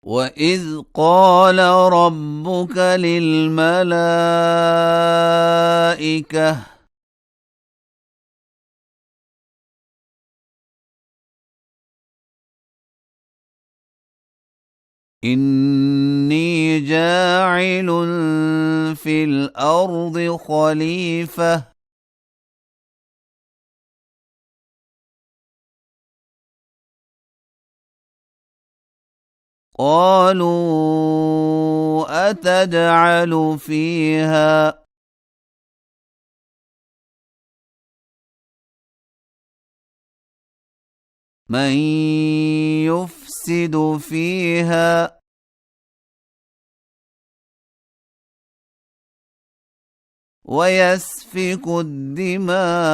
وإذ قال ربك للملائكة إني جاعل في الأرض خليفة قالوا أتجعل فيها من يفسد فيها ويسفك الدماء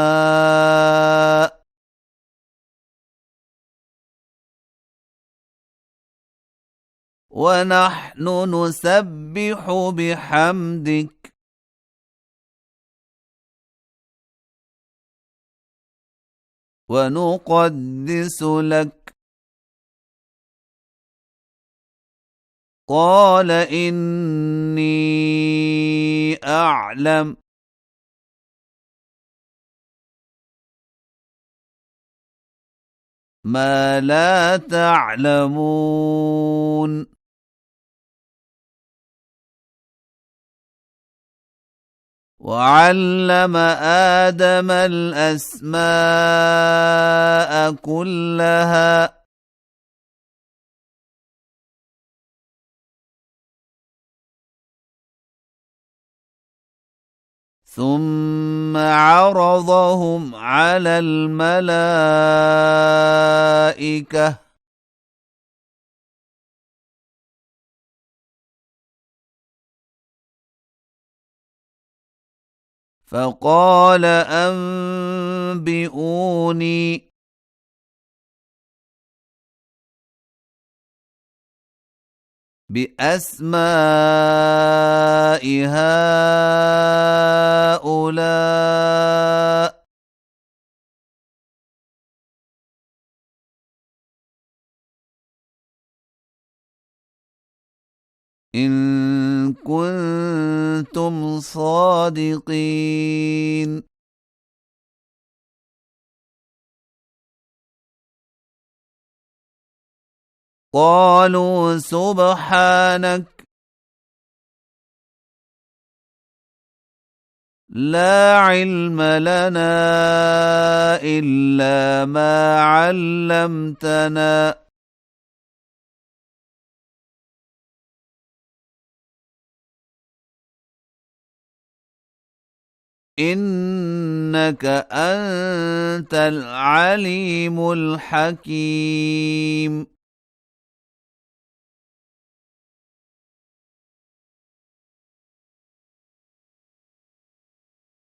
ونحن نسبح بحمدك ونقدس لك قال إني أعلم ما لا تعلمون وعلم آدم الأسماء كلها ثم عرضهم على الملائكة فقال أنبئوني بأسماء هؤلاء إن كنتم صادقين قالوا سبحانك لا علم لنا إلا ما علمتنا إنك أنت العليم الحكيم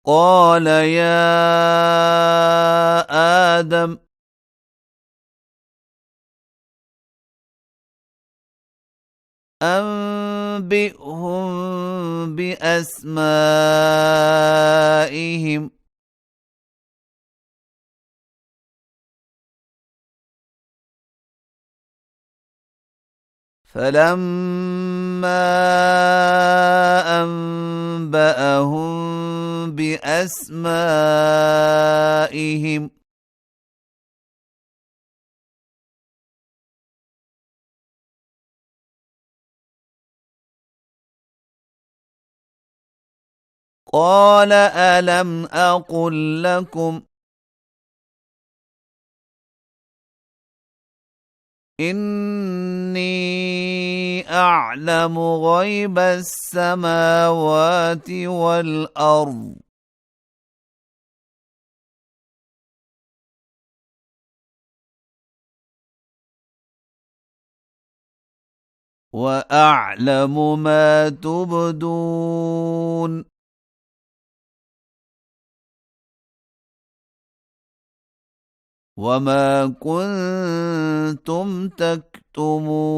قال يا آدم أنبئهم بأسمائهم فلما أنبأهم بأسمائهم قال ألم أقل لكم إني أعلم غيب السماوات والأرض وأعلم ما تبدون وما كنتم تكتمون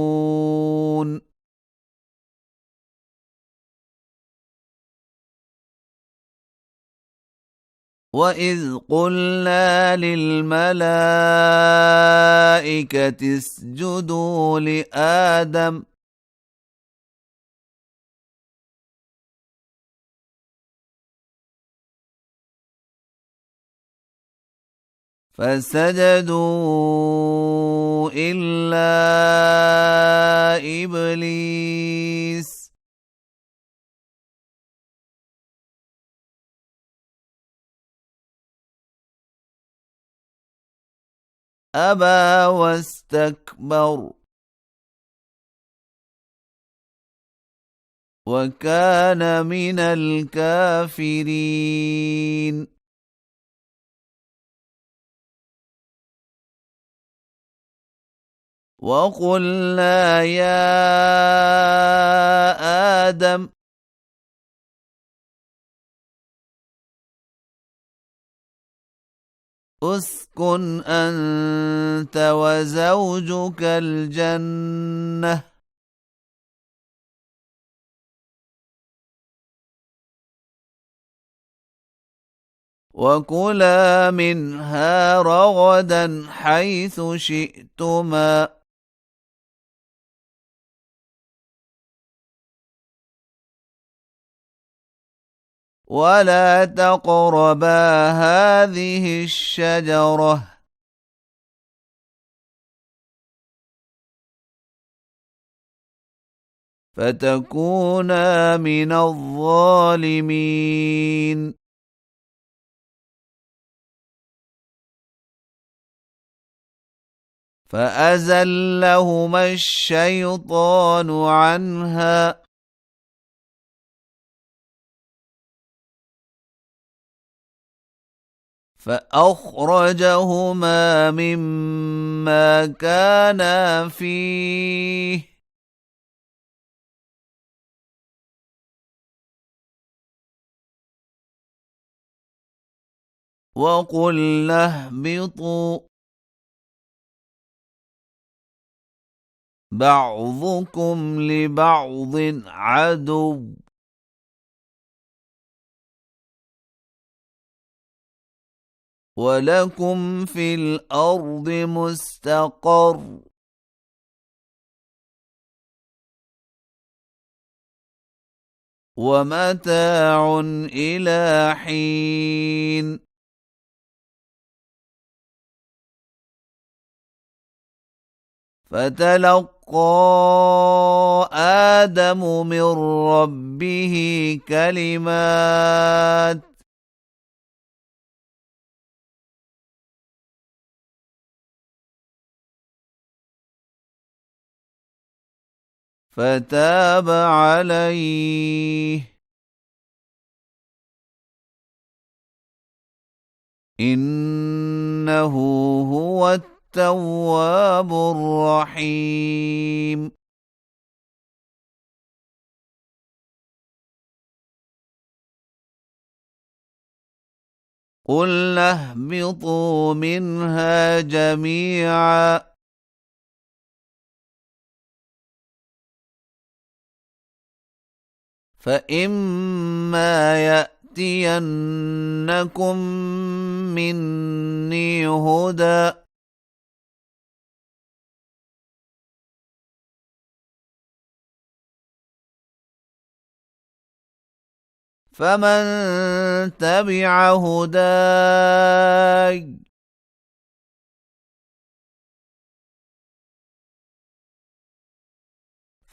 وإذ قلنا للملائكة اسجدوا لآدم فسجدوا إلا إبليس أبى واستكبر وكان من الكافرين وقلنا يا آدم اسكن أنت وزوجك الجنة وكلا منها رغدا حيث شئتما ولا تقربا هذه الشجرة فتكونا من الظالمين فأزلهما الشيطان عنها فأخرجهما مما كانا فيه وقلنا اهبطوا بعضكم لبعض عدو ولكم في الأرض مستقر ومتاع إلى حين فتلقى آدم من ربه كلمات فتاب عليه إنه هو التواب الرحيم قلنا اهبطوا منها جميعا فإما يأتينكم مني هدى فمن تبع هداي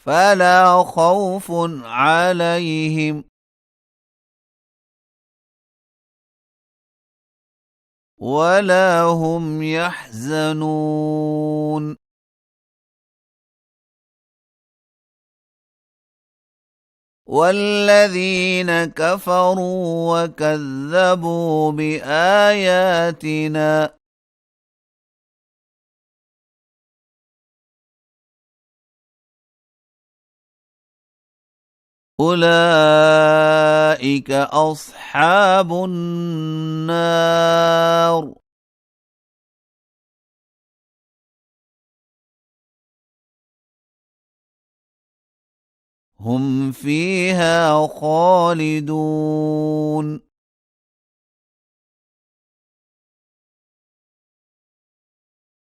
فلا خوف عليهم ولا هم يحزنون والذين كفروا وكذبوا بآياتنا أولئك أصحاب النار هم فيها خالدون